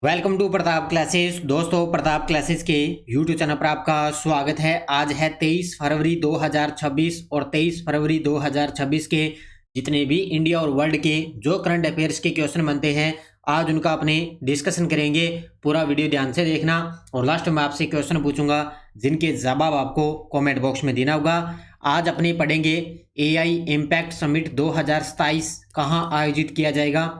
Welcome to Pratap classes. दोस्तों, Pratap classes के YouTube channel पर आपका स्वागत है। आज है 23 फरवरी 2026 और 23 फरवरी 2026 के जितने भी इंडिया और वर्ल्ड के जो करंट अफेयर्स के क्वेश्चन बनते हैं, आज उनका अपने डिस्कशन करेंगे। पूरा वीडियो ध्यान से देखना और लास्ट में आपसे क्वेश्चन पूछूंगा जिनके जवाब आपको कमेंट बॉक्स में देना होगा। आज अपने पढ़ेंगे एआई इम्पैक्ट समिट 2027 कहाँ आयोजित किया जाएगा।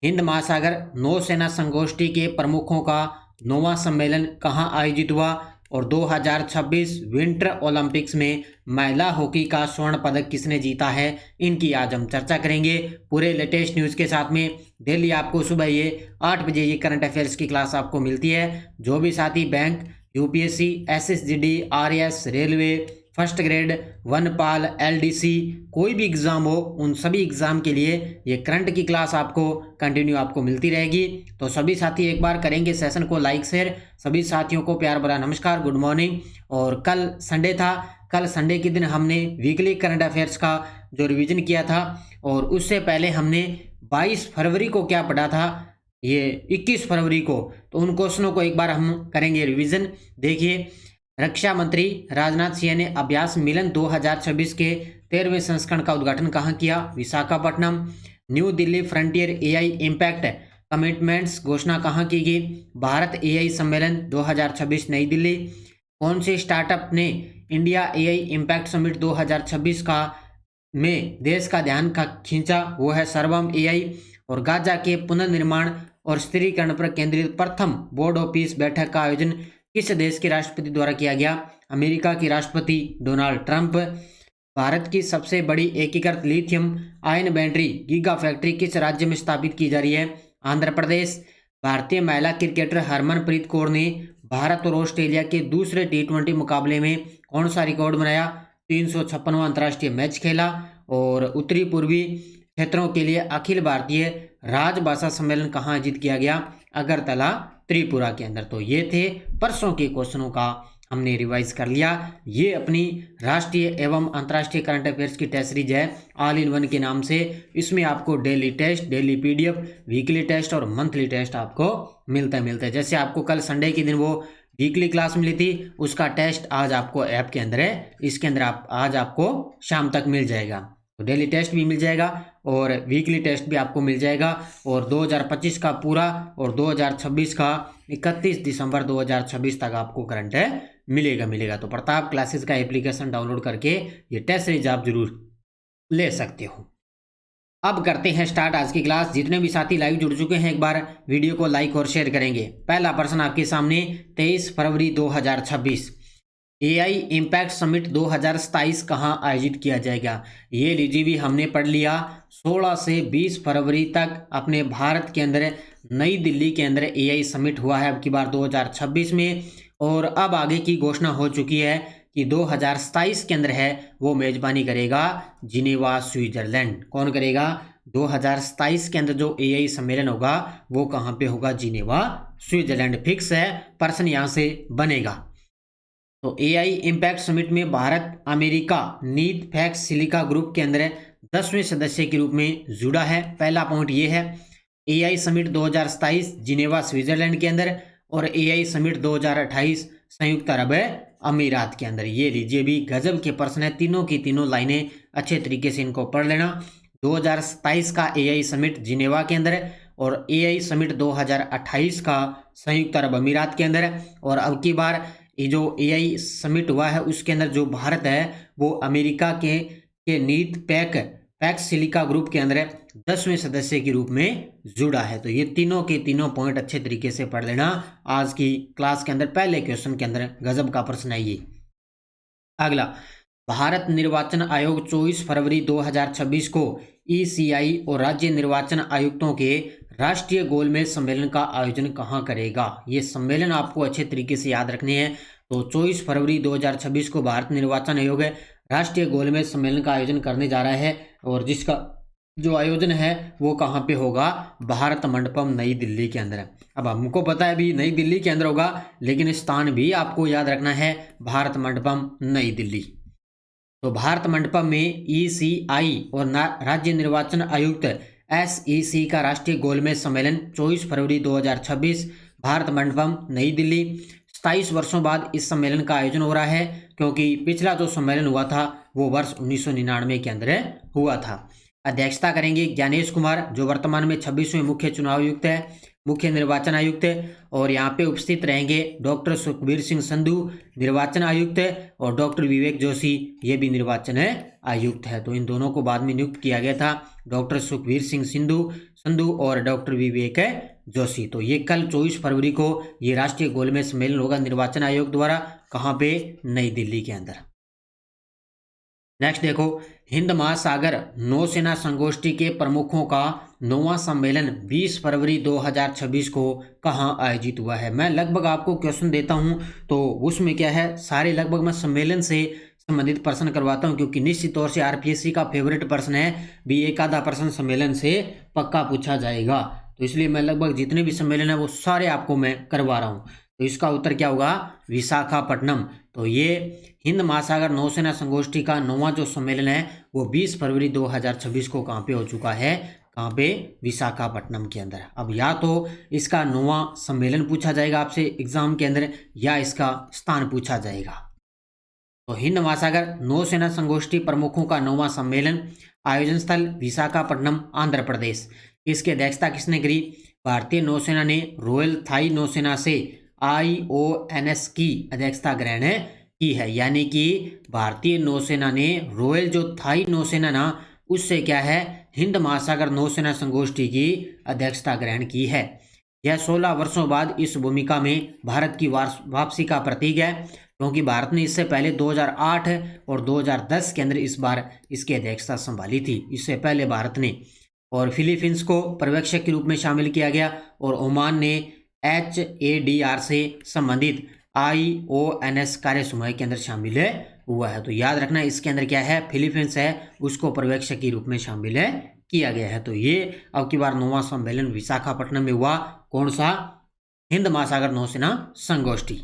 हिंद महासागर नौसेना संगोष्ठी के प्रमुखों का 9वां सम्मेलन कहां आयोजित हुआ और 2026 विंटर ओलंपिक्स में महिला हॉकी का स्वर्ण पदक किसने जीता है, इनकी आज हम चर्चा करेंगे पूरे लेटेस्ट न्यूज़ के साथ में। डेली आपको सुबह ये 8 बजे ये करंट अफेयर्स की क्लास आपको मिलती है। जो भी साथी bank, UPSC, SSGD, RS, railway, first grade, वनपाल, एलडीसी कोई भी एग्ज़ाम हो, उन सभी एग्ज़ाम के लिए ये करंट की क्लास आपको कंटिन्यू आपको मिलती रहेगी। तो सभी साथी एक बार करेंगे सेशन को लाइक शेयर। सभी साथियों को प्यार भरा नमस्कार, गुड मॉर्निंग। और कल संडे था, कल संडे के दिन हमने वीकली करंट अफेयर्स का जो रिवीजन किया था और उससे पहले हमने 22 फरवरी को क्या पढ़ा था, ये 21 फरवरी को, तो उन क्वेश्चनों को एक बार हम करेंगे रिवीजन। देखिए, रक्षा मंत्री राजनाथ सिंह ने अभ्यास मिलन 2026 के 13वें संस्करण का उद्घाटन कहाँ किया? Visakhapatnam. New Delhi frontier AI impact commitments घोषणा कहाँ की गई? भारत एआई सम्मेलन 2026 नई दिल्ली। कौन से स्टार्टअप ने इंडिया एआई इम्पैक्ट समिट 2026 का में देश का ध्यान का खींचा? वो है सर्वम एआई। और गाजा के पुनर्निर्माण और स्थिरीकरण पर केंद्रित प्रथम बोर्ड ऑफ पीस बैठक का आयोजन किस देश के राष्ट्रपति द्वारा किया गया? अमेरिका के राष्ट्रपति डोनाल्ड ट्रंप। भारत की सबसे बड़ी एकीकृत lithium ion battery giga factory किस राज्य में स्थापित की जा रही है? आंध्र प्रदेश। भारतीय महिला क्रिकेटर हरमनप्रीत कौर ने भारत और ऑस्ट्रेलिया के दूसरे T20 मुकाबले में कौन सा रिकॉर्ड बनाया? 356वां अंतर्राष्ट्रीय मैच खेला। और उत्तरी पूर्वी क्षेत्रों के लिए अखिल भारतीय राजभाषा सम्मेलन कहाँ आयोजित किया गया? अगरतला, त्रिपुरा के अंदर। तो ये थे परसों के क्वेश्चनों का हमने रिवाइज कर लिया। ये अपनी राष्ट्रीय एवं अंतर्राष्ट्रीय करंट अफेयर्स की टेस्ट सीरीज है ऑल इन वन के नाम से। इसमें आपको daily test, daily PDF, weekly test और मंथली टेस्ट आपको मिलते हैं। जैसे आपको कल संडे के दिन वो वीकली क्लास मिली थी, उसका टेस्ट आज आपको ऐप के अंदर है, इसके अंदर आज आपको शाम तक मिल जाएगा। तो डेली टेस्ट भी मिल जाएगा और वीकली टेस्ट भी आपको मिल जाएगा। और 2025 का पूरा और 2026 का 31 दिसंबर 2026 तक आपको करंट है मिलेगा। तो प्रताप क्लासेस का एप्लीकेशन डाउनलोड करके ये टेस्ट सीरीज आप जरूर ले सकते हो। अब करते हैं स्टार्ट आज की क्लास। जितने भी साथी लाइव जुड़ चुके हैं, एक बार वीडियो को लाइक और शेयर करेंगे। पहला प्रश्न आपके सामने, 23 फरवरी 2026 एआई इम्पैक्ट समिट 2027 कहाँ आयोजित किया जाएगा? ये लीजिए भी हमने पढ़ लिया। 16 से 20 फरवरी तक अपने भारत के अंदर नई दिल्ली के अंदर एआई समिट हुआ है अब की बार 2026 में। और अब आगे की घोषणा हो चुकी है कि 2027 के अंदर है वो मेजबानी करेगा जिनेवा, स्विट्जरलैंड। कौन करेगा? 2027 के अंदर जो एआई सम्मेलन होगा वो कहाँ पे होगा? Geneva, Switzerland. फिक्स है, प्रश्न यहाँ से बनेगा। तो एआई इम्पैक्ट समिट में भारत अमेरिका नीत फैक्स सिलिका ग्रुप के अंदर 10वें सदस्य के रूप में जुड़ा है। पहला पॉइंट ये है। एआई समिट 2027 जिनेवा, स्विट्जरलैंड के अंदर और एआई समिट 2028 संयुक्त अरब अमीरात के अंदर। ये लीजिए भी गजब के प्रश्न है, तीनों की तीनों लाइनें अच्छे तरीके से इनको पढ़ लेना। 2027 का एआई समिट जिनेवा के अंदर और एआई समिट 2028 का संयुक्त अरब अमीरात के अंदर। और अब की बार ये जो एआई समिट हुआ है उसके अंदर जो भारत है वो अमेरिका के नीत पैक्स सिलिका ग्रुप के अंदर 10वें सदस्य के रूप में जुड़ा है। तो ये तीनों के तीनों पॉइंट अच्छे तरीके से पढ़ लेना आज की क्लास के अंदर। पहले क्वेश्चन के अंदर गजब का प्रश्न है ये। अगला, भारत निर्वाचन आयोग 24 फरवरी 2026 को ईसीआई और राज्य निर्वाचन आयुक्तों के राष्ट्रीय गोलमेज सम्मेलन का आयोजन कहाँ करेगा? ये सम्मेलन आपको अच्छे तरीके से याद रखने हैं। तो 24 फरवरी 2026 को भारत निर्वाचन आयोग राष्ट्रीय गोलमेज सम्मेलन का आयोजन करने जा रहा है और जिसका जो आयोजन है वो कहाँ पे होगा? भारत मंडपम, नई दिल्ली के अंदर। अब हमको पता है अभी नई दिल्ली के अंदर होगा, लेकिन स्थान भी आपको याद रखना है, भारत मंडपम, नई दिल्ली। तो भारत मंडपम में ईसीआई और राज्य निर्वाचन आयुक्त एसईसी का राष्ट्रीय गोलमेज सम्मेलन 24 फरवरी 2026 भारत मंडपम, नई दिल्ली। 27 वर्षों बाद इस सम्मेलन का आयोजन हो रहा है, क्योंकि पिछला जो सम्मेलन हुआ था वो वर्ष 1999 के अंदर हुआ था। अध्यक्षता करेंगे ज्ञानेश कुमार, जो वर्तमान में 26वें मुख्य चुनाव आयुक्त है, मुख्य निर्वाचन आयुक्त। और यहाँ पे उपस्थित रहेंगे डॉक्टर सुखबीर सिंह संधू, निर्वाचन आयुक्त, और डॉक्टर विवेक जोशी, ये भी निर्वाचन आयुक्त है। तो इन दोनों को बाद में नियुक्त किया गया था, डॉक्टर सुखबीर सिंह संधू और डॉक्टर विवेक जोशी। तो ये कल 24 फरवरी को ये राष्ट्रीय गोलमेज सम्मेलन होगा निर्वाचन आयोग द्वारा, कहाँ पे, नई दिल्ली के अंदर। नेक्स्ट देखो, हिंद महासागर नौसेना संगोष्ठी के प्रमुखों का 9वां सम्मेलन 20 फरवरी 2026 को कहाँ आयोजित हुआ है। मैं लगभग आपको क्वेश्चन देता हूं, तो उसमें क्या है, सारे लगभग मैं सम्मेलन से संबंधित प्रश्न करवाता हूं, क्योंकि निश्चित तौर से आरपीएससी का फेवरेट प्रश्न है, भी एक आधा प्रश्न सम्मेलन से पक्का पूछा जाएगा। तो इसलिए मैं लगभग जितने भी सम्मेलन है वो सारे आपको मैं करवा रहा हूँ। तो इसका उत्तर क्या होगा, विशाखापट्टनम। तो ये हिंद महासागर नौसेना संगोष्ठी का 9वां जो सम्मेलन है वो 20 फरवरी 2026 को कहाँ पे हो चुका है, कहाँ पे, विशाखापट्टनम के अंदर। अब या तो इसका 9वां सम्मेलन पूछा जाएगा आपसे एग्जाम के अंदर, या इसका स्थान पूछा जाएगा। तो हिंद महासागर नौसेना संगोष्ठी प्रमुखों का 9वां सम्मेलन, आयोजन स्थल विशाखापट्टनम, आंध्र प्रदेश। इसकी अध्यक्षता किसने करी, भारतीय नौसेना ने रॉयल थाई नौसेना से IONS की अध्यक्षता ग्रहण की है। यानी कि भारतीय नौसेना ने रॉयल जो थाई नौसेना ना, उससे क्या है, हिंद महासागर नौसेना संगोष्ठी की अध्यक्षता ग्रहण की है। यह 16 वर्षों बाद इस भूमिका में भारत की वापसी का प्रतीक है, क्योंकि भारत ने इससे पहले 2008 और 2010 के अंदर इस बार इसकी अध्यक्षता संभाली थी, इससे पहले भारत ने। और फिलीपींस को पर्यवेक्षक के रूप में शामिल किया गया, और ओमान ने HADR से संबंधित IONS कार्य समूह के अंदर शामिल हुआ है। तो याद रखना, इसके अंदर क्या है, फिलीपींस है, उसको पर्यवेक्षक के रूप में शामिल किया गया है। तो ये अब की बार 9वां सम्मेलन विशाखापट्टनम में हुआ, कौन सा, हिंद महासागर नौसेना संगोष्ठी।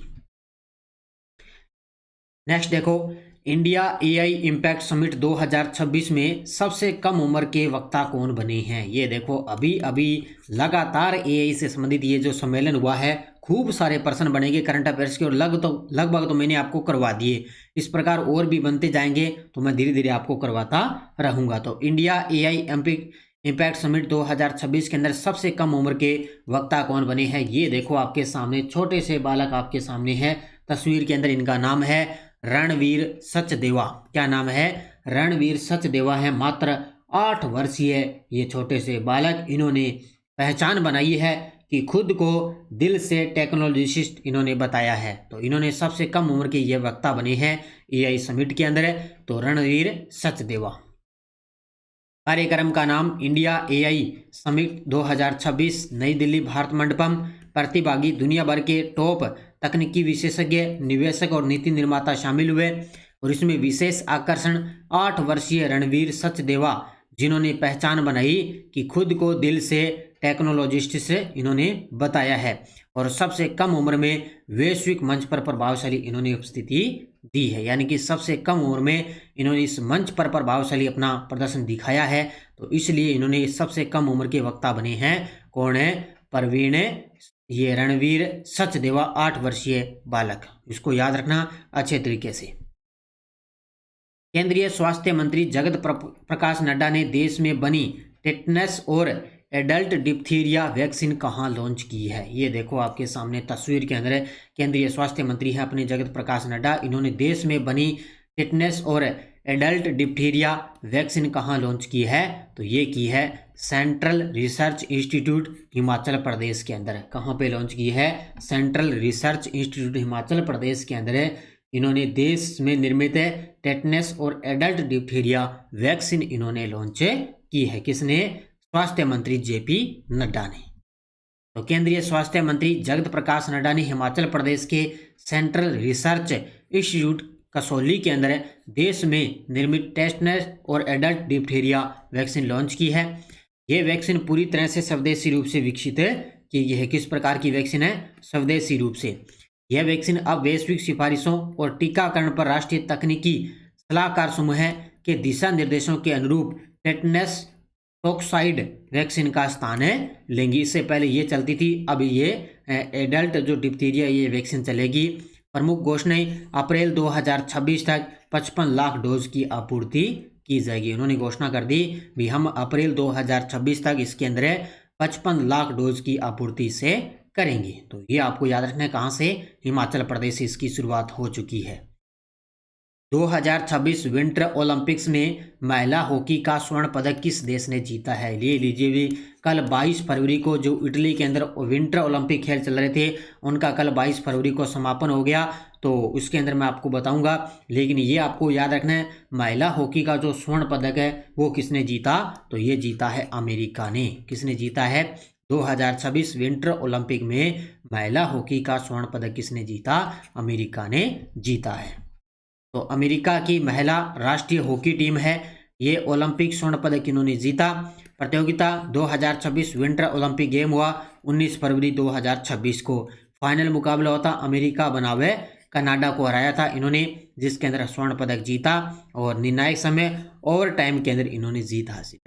नेक्स्ट देखो, इंडिया AI इम्पैक्ट समिट 2026 में सबसे कम उम्र के वक्ता कौन बने हैं। ये देखो, अभी अभी लगातार AI से संबंधित ये जो सम्मेलन हुआ है, खूब सारे प्रश्न बनेंगे करंट अफेयर्स के, और लगभग तो मैंने आपको करवा दिए। इस प्रकार और भी बनते जाएंगे, तो मैं धीरे धीरे आपको करवाता रहूंगा। तो इंडिया AI इम्पैक्ट समिट 2026 के अंदर सबसे कम उम्र के वक्ता कौन बने हैं, ये देखो आपके सामने, छोटे से बालक आपके सामने है तस्वीर के अंदर। इनका नाम है रणवीर सचदेवा। क्या नाम है, रणवीर सचदेवा है। मात्र 8 वर्षीय ये छोटे से बालक, इन्होंने पहचान बनाई है कि खुद को दिल से टेक्नोलॉजिस्ट इन्होंने बताया है। तो इन्होंने सबसे कम उम्र के ये वक्ता बने हैं AI समिट के अंदर, तो रणवीर सचदेवा। कार्यक्रम का नाम इंडिया AI समिट 2026, नई दिल्ली, भारत मंडपम। प्रतिभागी दुनिया भर के टॉप तकनीकी विशेषज्ञ, निवेशक और नीति निर्माता शामिल हुए, और इसमें विशेष आकर्षण 8 वर्षीय रणवीर सचदेवा, जिन्होंने पहचान बनाई कि खुद को दिल से टेक्नोलॉजिस्ट से इन्होंने बताया है, और सबसे कम उम्र में वैश्विक मंच पर प्रभावशाली इन्होंने उपस्थिति दी है। यानी कि सबसे कम उम्र में इन्होंने इस मंच पर प्रभावशाली अपना प्रदर्शन दिखाया है, तो इसलिए इन्होंने सबसे कम उम्र के वक्ता बने हैं। कौन है, प्रवीण, ये रणवीर सचदेवा, 8 वर्षीय बालक। इसको याद रखना अच्छे तरीके से। केंद्रीय स्वास्थ्य मंत्री जगत प्रकाश नड्डा ने देश में बनी टेटनस और एडल्ट डिप्थीरिया वैक्सीन कहाँ लॉन्च की है। ये देखो आपके सामने तस्वीर के अंदर केंद्रीय स्वास्थ्य मंत्री हैं अपने जगत प्रकाश नड्डा। इन्होंने देश में बनी टेटनस और एडल्ट डिप्थीरिया वैक्सीन कहाँ लॉन्च की है, तो ये की है central research institute Himachal Pradesh के अंदर। कहाँ पे लॉन्च की है, central research institute Himachal Pradesh के अंदर इन्होंने देश में निर्मित टेटनस और एडल्ट डिप्थीरिया वैक्सीन इन्होंने लॉन्च की है। किसने, स्वास्थ्य मंत्री JP नड्डा ने। तो केंद्रीय स्वास्थ्य मंत्री जगत प्रकाश नड्डा ने हिमाचल प्रदेश के सेंट्रल रिसर्च इंस्टीट्यूट कसौली के अंदर देश में निर्मित टेटनस और एडल्ट डिप्थीरिया वैक्सीन लॉन्च की है। यह वैक्सीन पूरी तरह से स्वदेशी रूप से विकसित की गई है। किस प्रकार की वैक्सीन है, स्वदेशी रूप से। यह वैक्सीन अब वैश्विक सिफारिशों और टीकाकरण पर राष्ट्रीय तकनीकी सलाहकार समूह के दिशा निर्देशों के अनुरूप टेटनस टॉक्साइड वैक्सीन का स्थान लेंगी। इससे पहले ये चलती थी, अब ये एडल्ट जो डिप्थीरिया ये वैक्सीन चलेगी। प्रमुख घोषणाएं, अप्रैल 2026 तक 55 लाख डोज की आपूर्ति की जाएगी। उन्होंने घोषणा कर दी भी हम अप्रैल 2026 तक इसके अंदर 55 लाख डोज की आपूर्ति से करेंगे। तो ये आपको याद रखना है, कहाँ से, हिमाचल प्रदेश से इसकी शुरुआत हो चुकी है। 2026 विंटर ओलंपिक्स में महिला हॉकी का स्वर्ण पदक किस देश ने जीता है? ले लीजिए भी, कल 22 फरवरी को जो इटली के अंदर विंटर ओलंपिक खेल चल रहे थे उनका कल 22 फरवरी को समापन हो गया, तो उसके अंदर मैं आपको बताऊंगा। लेकिन ये आपको याद रखना है, महिला हॉकी का जो स्वर्ण पदक है वो किसने जीता? तो ये जीता है अमेरिका ने। किसने जीता है? 2026 विंटर ओलंपिक में महिला हॉकी का स्वर्ण पदक किसने जीता? अमेरिका ने जीता है। तो अमेरिका की महिला राष्ट्रीय हॉकी टीम है, ये ओलंपिक स्वर्ण पदक इन्होंने जीता। प्रतियोगिता 2026 विंटर ओलंपिक गेम हुआ 19 फरवरी 2026 को। फाइनल मुकाबला होता अमेरिका बनावे कनाडा को हराया था इन्होंने, जिसके अंदर स्वर्ण पदक जीता और निर्णायक समय ओवर टाइम के अंदर इन्होंने जीत हासिल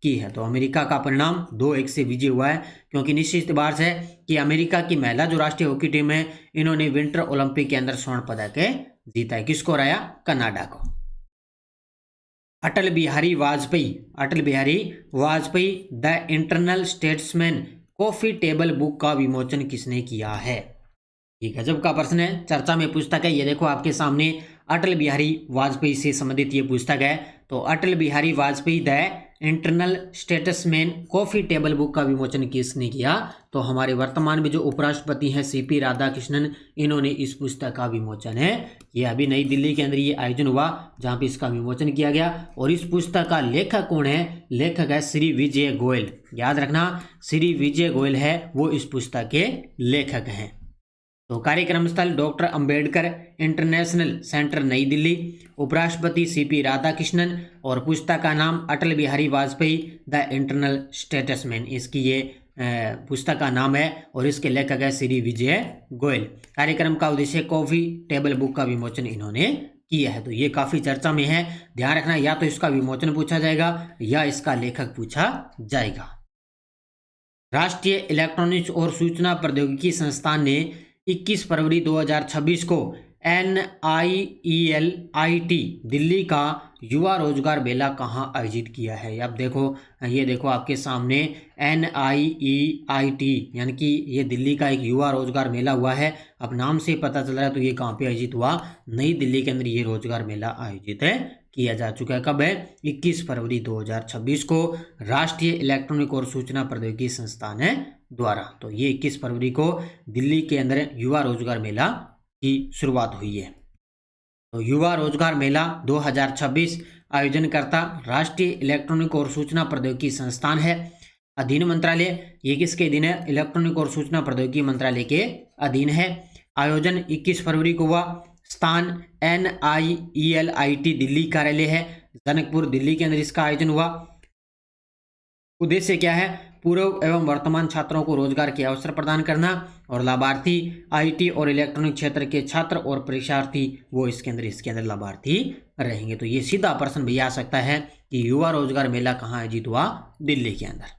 की है। तो अमेरिका का परिणाम 2-1 से विजय हुआ है, क्योंकि निश्चित बात है कि अमेरिका की महिला जो राष्ट्रीय हॉकी टीम है इन्होंने विंटर ओलंपिक के अंदर स्वर्ण पदक जीता है। किसको हराया? कनाडा को। Atal Bihari Vajpayee the internal statesman coffee table book का विमोचन किसने किया है? ये गजब का प्रश्न है, चर्चा में पुस्तक है। ये देखो आपके सामने अटल बिहारी वाजपेयी से संबंधित ये पुस्तक है। तो Atal Bihari Vajpayee the internal statesman coffee table book का विमोचन किसने किया? तो हमारे वर्तमान में जो उपराष्ट्रपति हैं सीपी राधाकृष्णन, इन्होंने इस पुस्तक का विमोचन ये अभी नई दिल्ली के अंदर ये आयोजन हुआ जहां पे इसका विमोचन किया गया। और इस पुस्तक का लेखक कौन है? लेखक है श्री विजय गोयल। याद रखना, श्री विजय गोयल है वो इस पुस्तक के लेखक हैं। तो कार्यक्रम स्थल डॉक्टर अंबेडकर इंटरनेशनल सेंटर नई दिल्ली, उपराष्ट्रपति सीपी राधाकृष्णन, और पुस्तक का नाम अटल Bihari Vajpayee the internal statesman, इसकी ये पुस्तक का नाम है और इसके लेखक है श्री विजय गोयल। कार्यक्रम का उद्देश्य कॉफी टेबल बुक का विमोचन इन्होंने किया है। तो ये काफी चर्चा में है, ध्यान रखना, या तो इसका विमोचन पूछा जाएगा या इसका लेखक पूछा जाएगा। राष्ट्रीय इलेक्ट्रॉनिक्स और सूचना प्रौद्योगिकी संस्थान ने 21 फरवरी 2026 को NIELIT दिल्ली का युवा रोजगार मेला कहाँ आयोजित किया है? अब देखो, ये देखो आपके सामने NIEIT, यानी कि ये दिल्ली का एक युवा रोजगार मेला हुआ है। अब नाम से पता चल रहा है तो ये कहाँ पे आयोजित हुआ? नई दिल्ली के अंदर ये रोजगार मेला आयोजित किया जा चुका है। कब है? 21 फरवरी 2026 को राष्ट्रीय इलेक्ट्रॉनिक और सूचना प्रौद्योगिकी संस्थान द्वारा। तो ये 21 फरवरी को दिल्ली के अंदर युवा रोजगार मेला की शुरुआत हुई है। तो युवा रोजगार मेला 2026 आयोजनकर्ता राष्ट्रीय इलेक्ट्रॉनिक और सूचना प्रौद्योगिकी संस्थान है। अधीन मंत्रालय, ये किसके अधीन है? इलेक्ट्रॉनिक और सूचना प्रौद्योगिकी मंत्रालय के अधीन है। आयोजन 21 फरवरी को हुआ। स्थान NIELIT दिल्ली कार्यालय है, जनकपुर दिल्ली के अंदर इसका आयोजन हुआ। उद्देश्य क्या है? पूर्व एवं वर्तमान छात्रों को रोजगार के अवसर प्रदान करना, और लाभार्थी IT और इलेक्ट्रॉनिक क्षेत्र के छात्र और परीक्षार्थी वो इसके अंदर लाभार्थी रहेंगे। तो ये सीधा प्रश्न भी आ सकता है कि युवा रोजगार मेला कहाँ आयोजित हुआ? दिल्ली के अंदर।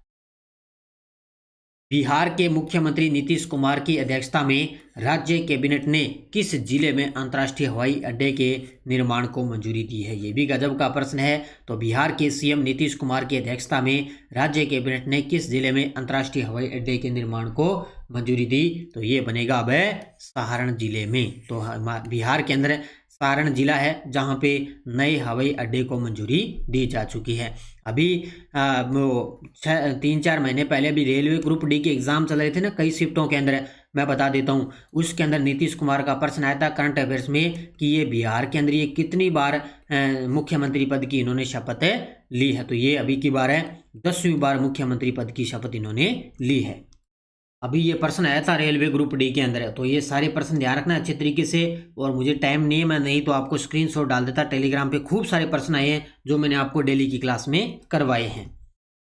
बिहार के मुख्यमंत्री नीतीश कुमार की अध्यक्षता में राज्य कैबिनेट ने किस जिले में अंतर्राष्ट्रीय हवाई अड्डे के निर्माण को मंजूरी दी है? ये भी गजब का प्रश्न है। तो बिहार के CM नीतीश कुमार की अध्यक्षता में राज्य कैबिनेट ने किस जिले में अंतर्राष्ट्रीय हवाई अड्डे के निर्माण को मंजूरी दी? तो ये बनेगा अब सारण जिले में। तो बिहार के अंदर सारण जिला है जहां पे नए हवाई अड्डे को मंजूरी दी जा चुकी है। अभी 3-4 महीने पहले भी रेलवे ग्रुप D के एग्जाम चल रहे थे ना, कई शिफ्टों के अंदर, मैं बता देता हूं। उसके अंदर नीतीश कुमार का प्रश्न आया था करंट अफेयर्स में कि ये बिहार के अंदर ये कितनी बार मुख्यमंत्री पद की इन्होंने शपथ ली है? तो ये अभी की बार है 10वीं बार मुख्यमंत्री पद की शपथ इन्होंने ली है। अभी ये प्रश्न आया था रेलवे ग्रुप D के अंदर। तो ये सारे प्रश्न ध्यान रखना अच्छे तरीके से, और मुझे टाइम नहीं है, मैं नहीं तो आपको स्क्रीनशॉट डाल देता। टेलीग्राम पे खूब सारे प्रश्न आए हैं जो मैंने आपको डेली की क्लास में करवाए हैं।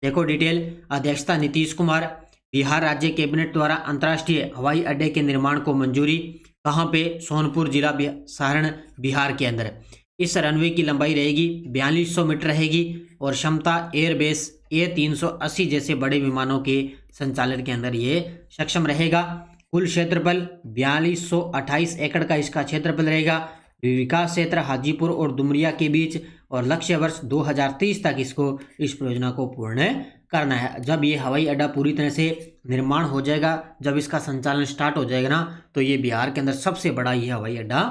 देखो डिटेल। अध्यक्षता नीतीश कुमार। बिहार राज्य कैबिनेट द्वारा अंतर्राष्ट्रीय हवाई अड्डे के निर्माण को मंजूरी। कहाँ पे? सोनपुर जिला सारण बिहार के अंदर। इस रनवे की लंबाई रहेगी 4200 मीटर रहेगी और क्षमता एयरबेस A380 जैसे बड़े विमानों के संचालन के अंदर ये सक्षम रहेगा। कुल क्षेत्रफल 4228 एकड़ का इसका क्षेत्रफल रहेगा। विकास क्षेत्र हाजीपुर और डुमरिया के बीच, और लक्ष्य वर्ष 2030 तक इसको इस परियोजना को पूर्ण करना है। जब ये हवाई अड्डा पूरी तरह से निर्माण हो जाएगा, जब इसका संचालन स्टार्ट हो जाएगा ना, तो ये बिहार के अंदर सबसे बड़ा ये हवाई अड्डा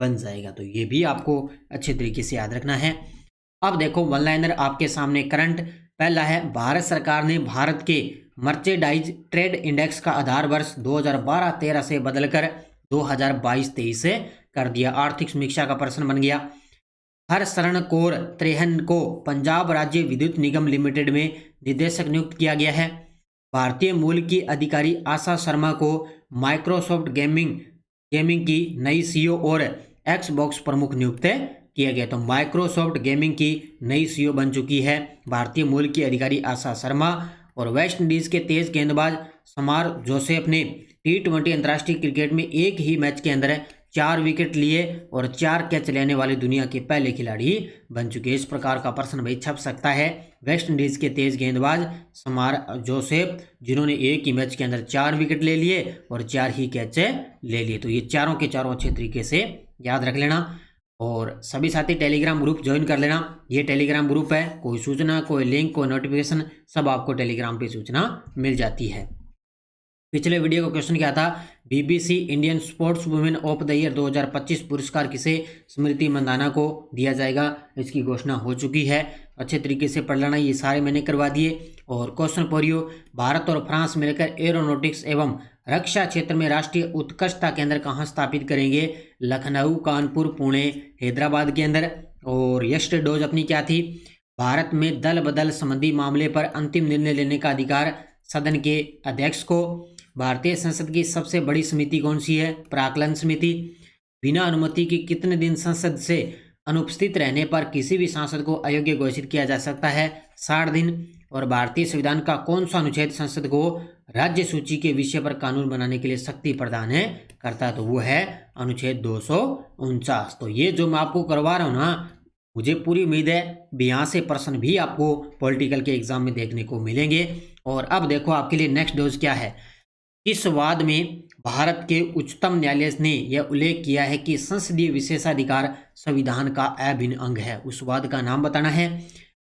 बन जाएगा। तो ये भी आपको अच्छे तरीके से याद रखना है। अब देखो वन लाइनर आपके सामने करंट। पहला है, भारत सरकार ने भारत के मर्चेंडाइज ट्रेड इंडेक्स का आधार वर्ष 2012-13 से बदलकर 2022-23 से कर दिया। आर्थिक समीक्षा का प्रश्न बन गया। हरशरण कौर त्रेहन को पंजाब राज्य विद्युत निगम लिमिटेड में निदेशक नियुक्त किया गया है। भारतीय मूल की अधिकारी आशा शर्मा को माइक्रोसॉफ्ट गेमिंग की नई सीईओ और एक्सबॉक्स प्रमुख नियुक्त किया गया। तो माइक्रोसॉफ्ट गेमिंग की नई सीईओ बन चुकी है भारतीय मूल की अधिकारी आशा शर्मा। और वेस्ट इंडीज के तेज गेंदबाज समार जोसेफ ने T20 अंतर्राष्ट्रीय क्रिकेट में एक ही मैच के अंदर 4 विकेट लिए और 4 कैच लेने वाले दुनिया के पहले खिलाड़ी बन चुके हैं। इस प्रकार का प्रश्न भाई छप सकता है। वेस्ट इंडीज के तेज गेंदबाज समार जोसेफ, जिन्होंने एक ही मैच के अंदर 4 विकेट ले लिए और 4 ही कैच ले लिए। तो ये चारों के चारों अच्छे तरीके से याद रख लेना। और सभी साथी टेलीग्राम ग्रुप ज्वाइन कर लेना। ये टेलीग्राम ग्रुप है, कोई सूचना, कोई लिंक, कोई नोटिफिकेशन सब आपको टेलीग्राम पे सूचना मिल जाती है। पिछले वीडियो का क्वेश्चन क्या था, BBC Indian sports women of the year 2025 पुरस्कार किसे स्मृति मंदाना को दिया जाएगा, इसकी घोषणा हो चुकी है। अच्छे तरीके से पढ़ लेना, ये सारे मैंने करवा दिए। और क्वेश्चन फॉर यू, भारत और फ्रांस मिलकर एरोनॉटिक्स एवं रक्षा क्षेत्र में राष्ट्रीय उत्कृष्टता केंद्र कहाँ स्थापित करेंगे, लखनऊ, कानपुर, पुणे, हैदराबाद के अंदर। और यस्टर डोज अपनी क्या थी, भारत में दल बदल संबंधी मामले पर अंतिम निर्णय लेने का अधिकार सदन के अध्यक्ष को। भारतीय संसद की सबसे बड़ी समिति कौन सी है, प्राक्कलन समिति। बिना अनुमति के कितने दिन संसद से अनुपस्थित रहने पर किसी भी सांसद को अयोग्य घोषित किया जा सकता है, 60 दिन। और भारतीय संविधान का कौन सा अनुच्छेद संसद को राज्य सूची के विषय पर कानून बनाने के लिए शक्ति प्रदान करता है, तो वो है अनुच्छेद 249। तो ये जो मैं आपको करवा रहा हूँ ना, मुझे पूरी उम्मीद है यहाँ से प्रश्न भी आपको पॉलिटिकल के एग्जाम में देखने को मिलेंगे। और अब देखो आपके लिए नेक्स्ट डोज क्या है। इस वाद में भारत के उच्चतम न्यायालय ने यह उल्लेख किया है कि संसदीय विशेषाधिकार संविधान का अभिन्न अंग है। उस वाद का नाम बताना है।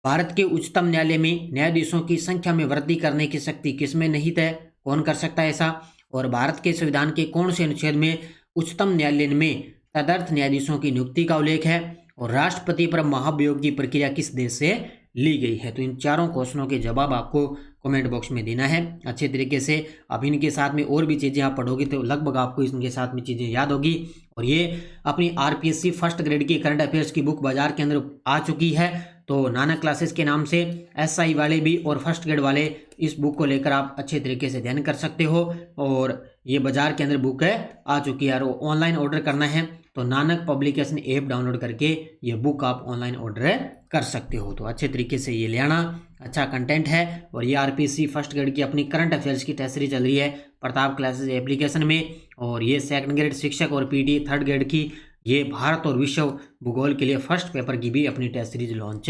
भारत के उच्चतम न्यायालय में न्यायाधीशों की संख्या में वृद्धि करने की शक्ति किसमें निहित है, कौन कर सकता है ऐसा। और भारत के संविधान के कौन से अनुच्छेद में उच्चतम न्यायालय में तदर्थ न्यायाधीशों की नियुक्ति का उल्लेख है। और राष्ट्रपति पर महाभियोग की प्रक्रिया किस देश से ली गई है। तो इन चारों क्वेश्चनों के जवाब आपको कमेंट बॉक्स में देना है अच्छे तरीके से। अब इनके साथ में और भी चीज़ें आप पढ़ोगे तो लगभग आपको इनके साथ में चीज़ें याद होगी। और ये अपनी RPSC फर्स्ट ग्रेड की करंट अफेयर्स की बुक बाजार के अंदर आ चुकी है। तो नानक क्लासेस के नाम से SI वाले भी और फर्स्ट ग्रेड वाले इस बुक को लेकर आप अच्छे तरीके से अध्ययन कर सकते हो। और ये बाजार के अंदर बुक आ चुकी है। और ऑनलाइन ऑर्डर करना है तो नानक पब्लिकेशन ऐप डाउनलोड करके ये बुक आप ऑनलाइन ऑर्डर कर सकते हो। तो अच्छे तरीके से ये ले आना, अच्छा कंटेंट है। और ये RPSC फर्स्ट ग्रेड की अपनी करंट अफेयर्स की टेस्ट सीरीज चल रही है प्रताप क्लासेस एप्लीकेशन में। और ये सेकंड ग्रेड शिक्षक और PT थर्ड ग्रेड की ये भारत और विश्व भूगोल के लिए फर्स्ट पेपर की भी अपनी टेस्ट सीरीज लॉन्च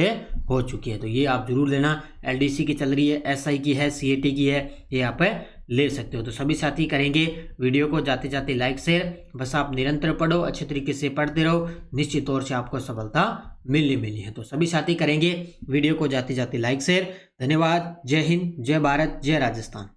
हो चुकी है। तो ये आप जरूर लेना। LDC की चल रही है, SI की है, CAT की है, ये आप ले सकते हो। तो सभी साथी करेंगे वीडियो को जाते जाते लाइक शेयर। बस आप निरंतर पढ़ो, अच्छे तरीके से पढ़ते रहो, निश्चित तौर से आपको सफलता मिलनी है। तो सभी साथी करेंगे वीडियो को जाते जाते लाइक शेयर। धन्यवाद। जय हिंद, जय भारत, जय राजस्थान।